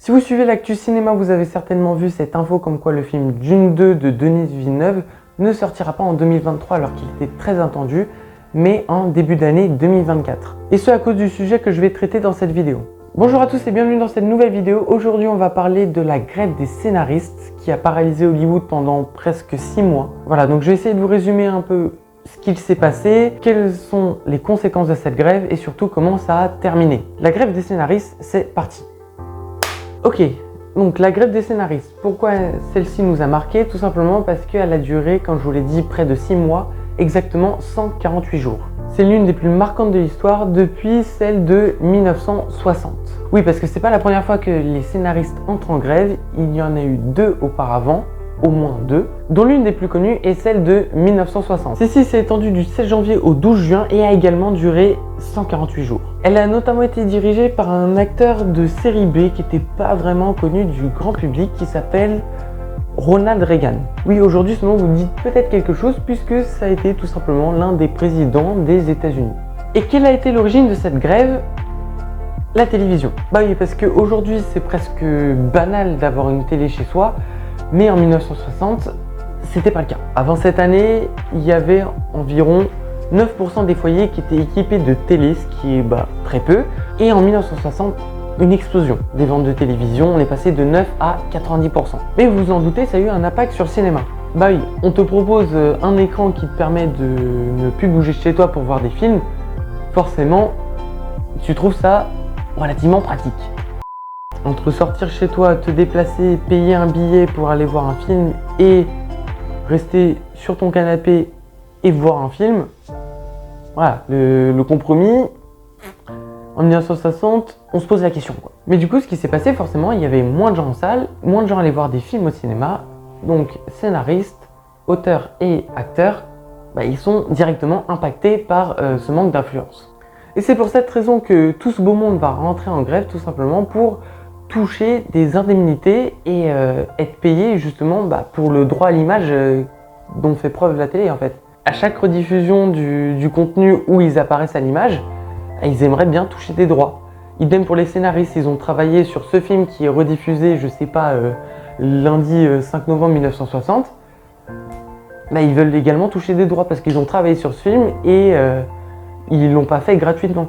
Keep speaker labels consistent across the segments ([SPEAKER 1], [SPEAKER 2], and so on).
[SPEAKER 1] Si vous suivez l'actu cinéma, vous avez certainement vu cette info comme quoi le film Dune 2 de Denis Villeneuve ne sortira pas en 2023 alors qu'il était très attendu, mais en début d'année 2024. Et ce à cause du sujet que je vais traiter dans cette vidéo. Bonjour à tous et bienvenue dans cette nouvelle vidéo. Aujourd'hui on va parler de la grève des scénaristes qui a paralysé Hollywood pendant presque 6 mois. Voilà, donc je vais essayer de vous résumer un peu ce qu'il s'est passé, quelles sont les conséquences de cette grève et surtout comment ça a terminé. La grève des scénaristes, c'est parti. Ok, donc la grève des scénaristes, pourquoi celle-ci nous a marqué? Tout simplement parce qu'elle a duré, comme je vous l'ai dit, près de 6 mois, exactement 148 jours. C'est l'une des plus marquantes de l'histoire depuis celle de 1960. Oui, parce que c'est pas la première fois que les scénaristes entrent en grève, il y en a eu 2 auparavant, au moins 2, dont l'une des plus connues est celle de 1960. Celle-ci s'est étendue du 16 janvier au 12 juin et a également duré 148 jours. Elle a notamment été dirigée par un acteur de série B qui n'était pas vraiment connu du grand public, qui s'appelle Ronald Reagan. Oui, aujourd'hui ce nom vous dit peut-être quelque chose puisque ça a été tout simplement l'un des présidents des États-Unis. Et quelle a été l'origine de cette grève? La télévision. Bah oui, parce qu'aujourd'hui c'est presque banal d'avoir une télé chez soi, mais en 1960, c'était pas le cas. Avant cette année, il y avait environ 9% des foyers qui étaient équipés de télé, ce qui est très peu. Et en 1960, une explosion des ventes de télévision, on est passé de 9 à 90%. Mais vous vous en doutez, ça a eu un impact sur le cinéma. Bah oui, on te propose un écran qui te permet de ne plus bouger chez toi pour voir des films. Forcément, tu trouves ça relativement pratique. Entre sortir chez toi, te déplacer, payer un billet pour aller voir un film et rester sur ton canapé et voir un film, voilà, le compromis, en 1960, on se pose la question, quoi. Mais du coup, ce qui s'est passé, forcément, il y avait moins de gens en salle, moins de gens allaient voir des films au cinéma, donc scénaristes, auteurs et acteurs, ils sont directement impactés par ce manque d'influence. Et c'est pour cette raison que tout ce beau monde va rentrer en grève, tout simplement pour toucher des indemnités et être payé justement pour le droit à l'image dont fait preuve la télé en fait. À chaque rediffusion du contenu où ils apparaissent à l'image, ils aimeraient bien toucher des droits. Idem pour les scénaristes, ils ont travaillé sur ce film qui est rediffusé, je sais pas, lundi 5 novembre 1960. Ils veulent également toucher des droits parce qu'ils ont travaillé sur ce film et ils l'ont pas fait gratuitement.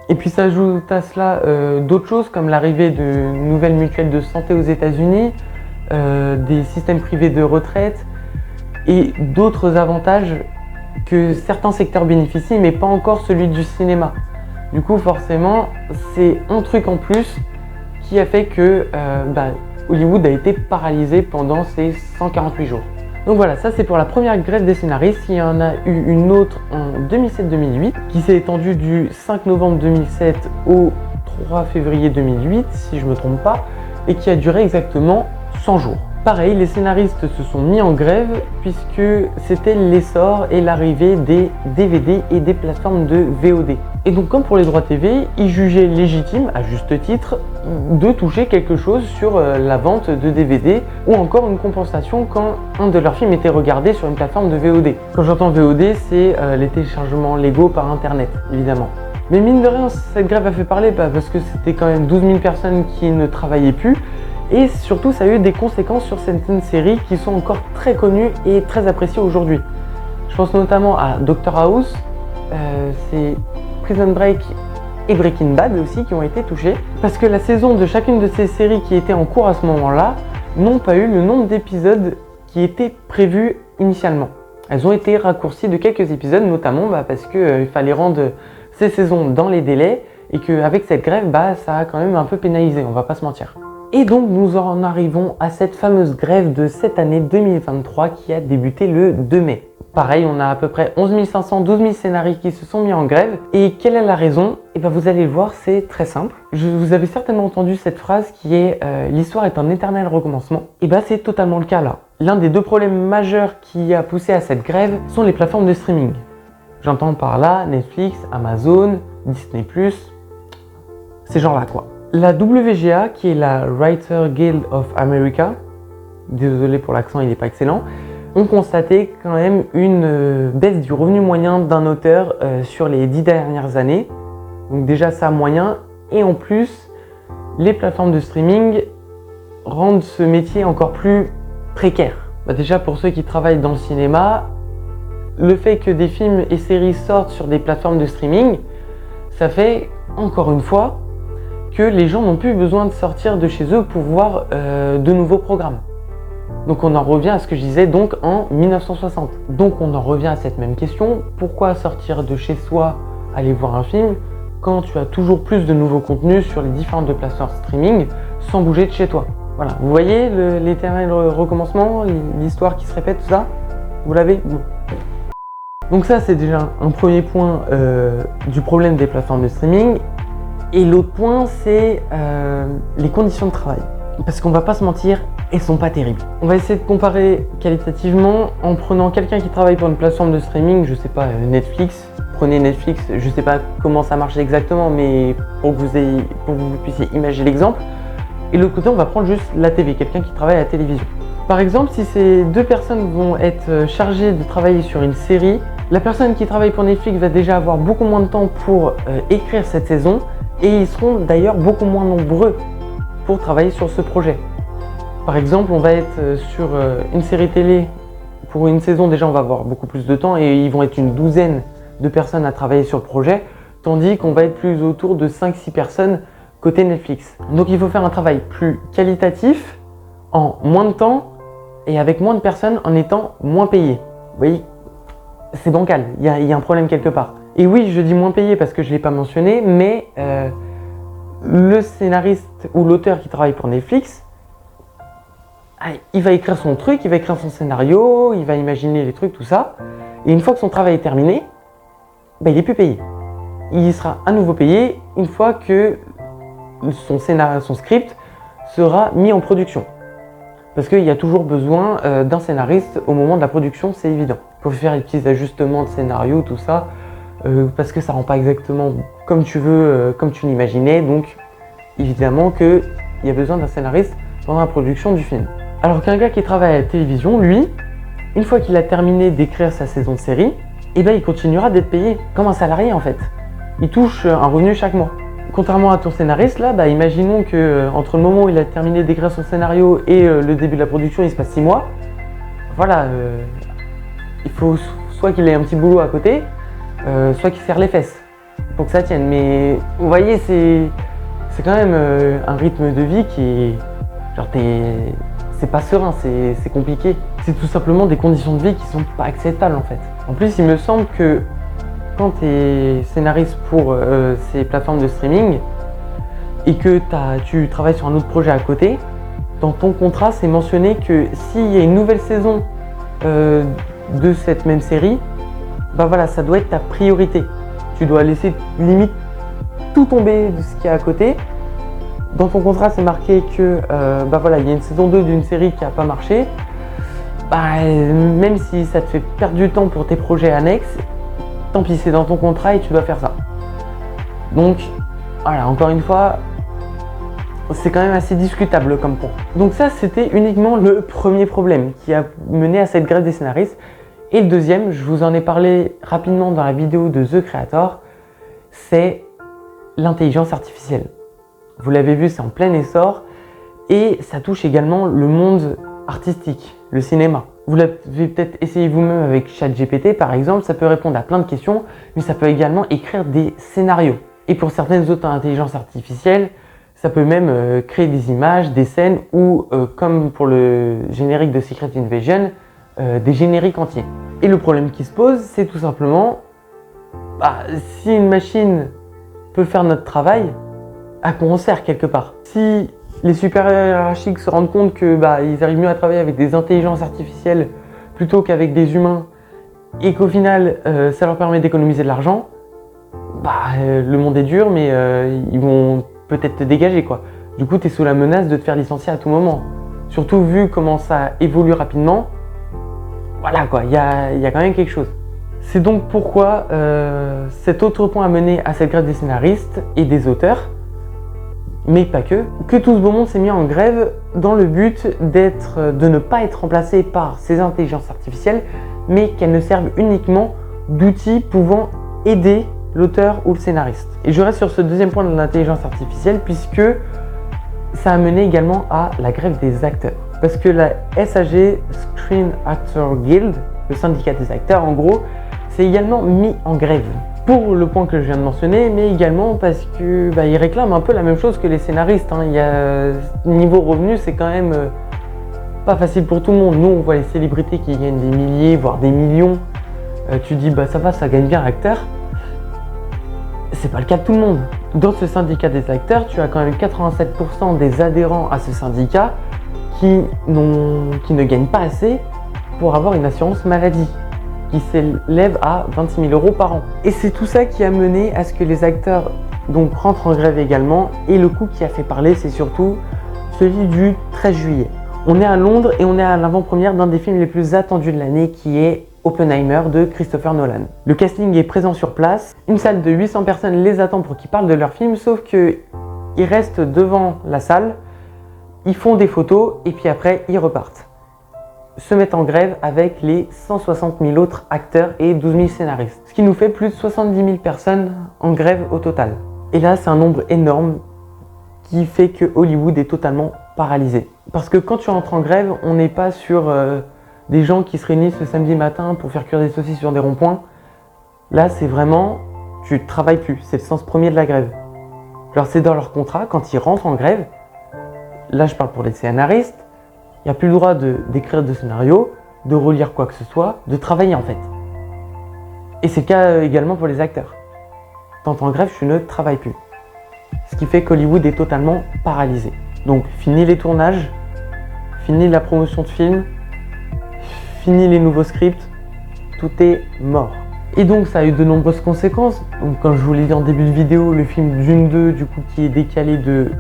[SPEAKER 1] Et puis s'ajoute à cela d'autres choses comme l'arrivée de nouvelles mutuelles de santé aux États-Unis, des systèmes privés de retraite et d'autres avantages que certains secteurs bénéficient mais pas encore celui du cinéma. Du coup forcément c'est un truc en plus qui a fait que Hollywood a été paralysé pendant ces 148 jours. Donc voilà, ça c'est pour la première grève des scénaristes. Il y en a eu une autre en 2007-2008 qui s'est étendue du 5 novembre 2007 au 3 février 2008, si je ne me trompe pas, et qui a duré exactement 100 jours. Pareil, les scénaristes se sont mis en grève puisque c'était l'essor et l'arrivée des DVD et des plateformes de VOD. Et donc comme pour les droits TV, ils jugeaient légitime, à juste titre, de toucher quelque chose sur la vente de DVD ou encore une compensation quand un de leurs films était regardé sur une plateforme de VOD. Quand j'entends VOD, c'est les téléchargements légaux par internet, évidemment. Mais mine de rien, cette grève a fait parler parce que c'était quand même 12 000 personnes qui ne travaillaient plus. Et surtout, ça a eu des conséquences sur certaines séries qui sont encore très connues et très appréciées aujourd'hui. Je pense notamment à Dr House, c'est Prison Break et Breaking Bad aussi qui ont été touchés. Parce que la saison de chacune de ces séries qui étaient en cours à ce moment-là n'ont pas eu le nombre d'épisodes qui était prévu initialement. Elles ont été raccourcies de quelques épisodes, notamment parce qu'il fallait rendre ces saisons dans les délais et qu'avec cette grève, ça a quand même un peu pénalisé, on va pas se mentir. Et donc nous en arrivons à cette fameuse grève de cette année 2023 qui a débuté le 2 mai. Pareil, on a à peu près 11 500, 12 000 scénaristes qui se sont mis en grève. Et quelle est la raison? Et vous allez le voir, c'est très simple. Vous avez certainement entendu cette phrase qui est l'histoire est un éternel recommencement. Et c'est totalement le cas là. L'un des 2 problèmes majeurs qui a poussé à cette grève sont les plateformes de streaming. J'entends par là Netflix, Amazon, Disney+, ces gens-là quoi. La WGA, qui est la Writer Guild of America, désolé pour l'accent, il n'est pas excellent, ont constaté quand même une baisse du revenu moyen d'un auteur sur les 10 dernières années. Donc déjà ça moyen, et en plus, les plateformes de streaming rendent ce métier encore plus précaire. Déjà pour ceux qui travaillent dans le cinéma, le fait que des films et séries sortent sur des plateformes de streaming, ça fait encore une fois que les gens n'ont plus besoin de sortir de chez eux pour voir de nouveaux programmes. Donc on en revient à ce que je disais donc en 1960. Donc on en revient à cette même question, pourquoi sortir de chez soi, aller voir un film, quand tu as toujours plus de nouveaux contenus sur les différentes plateformes streaming sans bouger de chez toi. Voilà, vous voyez l'éternel recommencement, l'histoire qui se répète, tout ça? Vous l'avez? Donc ça c'est déjà un premier point du problème des plateformes de streaming. Et l'autre point c'est les conditions de travail. Parce qu'on va pas se mentir, elles sont pas terribles. On va essayer de comparer qualitativement en prenant quelqu'un qui travaille pour une plateforme de streaming, je sais pas, Netflix. Prenez Netflix, je sais pas comment ça marche exactement, mais pour que vous puissiez imaginer l'exemple. Et de l'autre côté, on va prendre juste la TV, quelqu'un qui travaille à la télévision. Par exemple, si ces deux personnes vont être chargées de travailler sur une série, la personne qui travaille pour Netflix va déjà avoir beaucoup moins de temps pour écrire cette saison et ils seront d'ailleurs beaucoup moins nombreux pour travailler sur ce projet. Par exemple, on va être sur une série télé, pour une saison déjà on va avoir beaucoup plus de temps et ils vont être une douzaine de personnes à travailler sur le projet, tandis qu'on va être plus autour de 5-6 personnes côté Netflix. Donc il faut faire un travail plus qualitatif, en moins de temps et avec moins de personnes en étant moins payé. Vous voyez, c'est bancal, il y a un problème quelque part. Et oui, je dis moins payé parce que je ne l'ai pas mentionné, mais le scénariste ou l'auteur qui travaille pour Netflix, il va écrire son truc, il va écrire son scénario, il va imaginer les trucs, tout ça. Et une fois que son travail est terminé, il n'est plus payé. Il sera à nouveau payé une fois que son script sera mis en production. Parce qu'il y a toujours besoin d'un scénariste au moment de la production, c'est évident. Il faut faire les petits ajustements de scénario, tout ça, parce que ça ne rend pas exactement comme tu veux, comme tu l'imaginais. Donc évidemment qu'il y a besoin d'un scénariste dans la production du film. Alors qu'un gars qui travaille à la télévision, lui, une fois qu'il a terminé d'écrire sa saison de série, il continuera d'être payé comme un salarié en fait. Il touche un revenu chaque mois. Contrairement à ton scénariste là, imaginons que entre le moment où il a terminé d'écrire son scénario et le début de la production, il se passe 6 mois. Voilà, il faut soit qu'il ait un petit boulot à côté, soit qu'il serre les fesses pour que ça tienne. Mais vous voyez, c'est quand même un rythme de vie qui est genre c'est pas serein, c'est compliqué. C'est tout simplement des conditions de vie qui sont pas acceptables en fait. En plus, il me semble que quand tu es scénariste pour ces plateformes de streaming et que tu travailles sur un autre projet à côté, dans ton contrat, c'est mentionné que s'il y a une nouvelle saison de cette même série, voilà, ça doit être ta priorité. Tu dois laisser limite tout tomber de ce qu'il y a à côté. Dans ton contrat, c'est marqué que voilà, il y a une saison 2 d'une série qui n'a pas marché. Même si ça te fait perdre du temps pour tes projets annexes, tant pis, c'est dans ton contrat et tu dois faire ça. Donc, voilà, encore une fois, c'est quand même assez discutable comme point. Donc ça, c'était uniquement le premier problème qui a mené à cette grève des scénaristes. Et le deuxième, je vous en ai parlé rapidement dans la vidéo de The Creator, c'est l'intelligence artificielle. Vous l'avez vu, c'est en plein essor et ça touche également le monde artistique, le cinéma. Vous l'avez peut-être essayé vous-même avec ChatGPT par exemple, ça peut répondre à plein de questions, mais ça peut également écrire des scénarios. Et pour certaines autres intelligences artificielles, ça peut même créer des images, des scènes ou, comme pour le générique de Secret Invasion, des génériques entiers. Et le problème qui se pose, c'est tout simplement, si une machine peut faire notre travail, à quoi on sert quelque part? Si les supérieurs hiérarchiques se rendent compte que ils arrivent mieux à travailler avec des intelligences artificielles plutôt qu'avec des humains et qu'au final ça leur permet d'économiser de l'argent, le monde est dur, mais ils vont peut-être te dégager quoi. Du coup, tu es sous la menace de te faire licencier à tout moment. Surtout vu comment ça évolue rapidement, voilà quoi, il y a quand même quelque chose. C'est donc pourquoi cet autre point a mené à cette grève des scénaristes et des auteurs, mais pas que tout ce beau monde s'est mis en grève dans le but de ne pas être remplacé par ces intelligences artificielles, mais qu'elles ne servent uniquement d'outils pouvant aider l'auteur ou le scénariste. Et je reste sur ce deuxième point de l'intelligence artificielle puisque ça a mené également à la grève des acteurs. Parce que la SAG, Screen Actors Guild, le syndicat des acteurs en gros, s'est également mis en grève. Pour le point que je viens de mentionner, mais également parce que ils réclament un peu la même chose que les scénaristes. Niveau revenu, c'est quand même pas facile pour tout le monde. Nous, on voit les célébrités qui gagnent des milliers, voire des millions. Tu dis, ça va, ça gagne bien acteur. C'est pas le cas de tout le monde. Dans ce syndicat des acteurs, tu as quand même 87% des adhérents à ce syndicat qui ne gagnent pas assez pour avoir une assurance maladie qui s'élève à 26 000 € par an. Et c'est tout ça qui a mené à ce que les acteurs rentrent en grève également. Et le coup qui a fait parler, c'est surtout celui du 13 juillet. On est à Londres et on est à l'avant-première d'un des films les plus attendus de l'année qui est Oppenheimer de Christopher Nolan. Le casting est présent sur place, une salle de 800 personnes les attend pour qu'ils parlent de leur film, sauf qu'ils restent devant la salle, ils font des photos et puis après ils repartent. Se mettent en grève avec les 160 000 autres acteurs et 12 000 scénaristes. Ce qui nous fait plus de 70 000 personnes en grève au total. Et là c'est un nombre énorme qui fait que Hollywood est totalement paralysé. Parce que quand tu rentres en grève, on n'est pas sur des gens qui se réunissent le samedi matin pour faire cuire des saucisses sur des ronds-points. Là, c'est vraiment, tu ne travailles plus. C'est le sens premier de la grève. Alors, c'est dans leur contrat, quand ils rentrent en grève, là, je parle pour les scénaristes, il n'y a plus le droit d'écrire de scénario, de relire quoi que ce soit, de travailler en fait. Et c'est le cas également pour les acteurs. Quand tu es en grève, tu ne travailles plus. Ce qui fait qu'Hollywood est totalement paralysé. Donc, fini les tournages, fini la promotion de films, fini les nouveaux scripts, tout est mort. Et donc ça a eu de nombreuses conséquences. Donc, comme je vous l'ai dit en début de vidéo, le film Dune 2 du coup qui est décalé de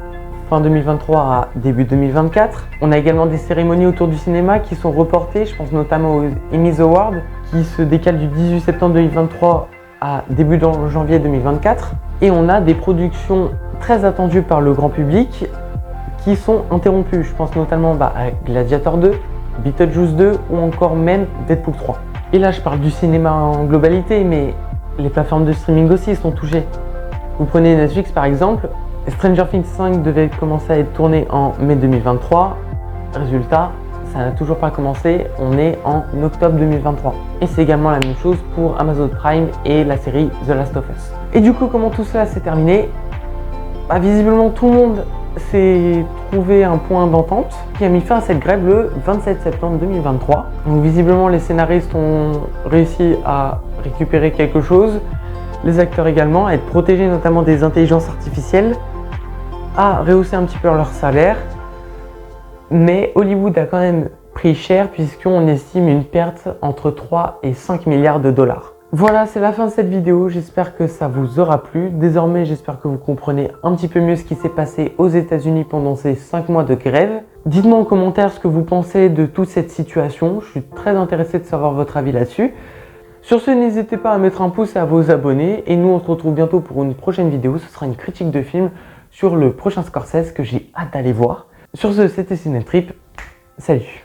[SPEAKER 1] fin 2023 à début 2024. On a également des cérémonies autour du cinéma qui sont reportées, je pense notamment aux Emmy Awards, qui se décalent du 18 septembre 2023 à début janvier 2024. Et on a des productions très attendues par le grand public qui sont interrompues. Je pense notamment à Gladiator 2, Beetlejuice 2 ou encore même Deadpool 3. Et là je parle du cinéma en globalité, mais les plateformes de streaming aussi sont touchées. Vous prenez Netflix par exemple, Stranger Things 5 devait commencer à être tourné en mai 2023. Résultat, ça n'a toujours pas commencé, on est en octobre 2023. Et c'est également la même chose pour Amazon Prime et la série The Last of Us. Et du coup, comment tout cela s'est terminé? Visiblement tout le monde s'est trouvé un point d'entente qui a mis fin à cette grève le 27 septembre 2023. Donc visiblement les scénaristes ont réussi à récupérer quelque chose, les acteurs également, à être protégés notamment des intelligences artificielles, à rehausser un petit peu leur salaire. Mais Hollywood a quand même pris cher puisqu'on estime une perte entre 3 et 5 milliards de dollars. Voilà, c'est la fin de cette vidéo, j'espère que ça vous aura plu. Désormais, j'espère que vous comprenez un petit peu mieux ce qui s'est passé aux États-Unis pendant ces 5 mois de grève. Dites-moi en commentaire ce que vous pensez de toute cette situation, je suis très intéressé de savoir votre avis là-dessus. Sur ce, n'hésitez pas à mettre un pouce et à vous abonner. Et nous, on se retrouve bientôt pour une prochaine vidéo, ce sera une critique de film sur le prochain Scorsese que j'ai hâte d'aller voir. Sur ce, c'était Cinetrip, salut!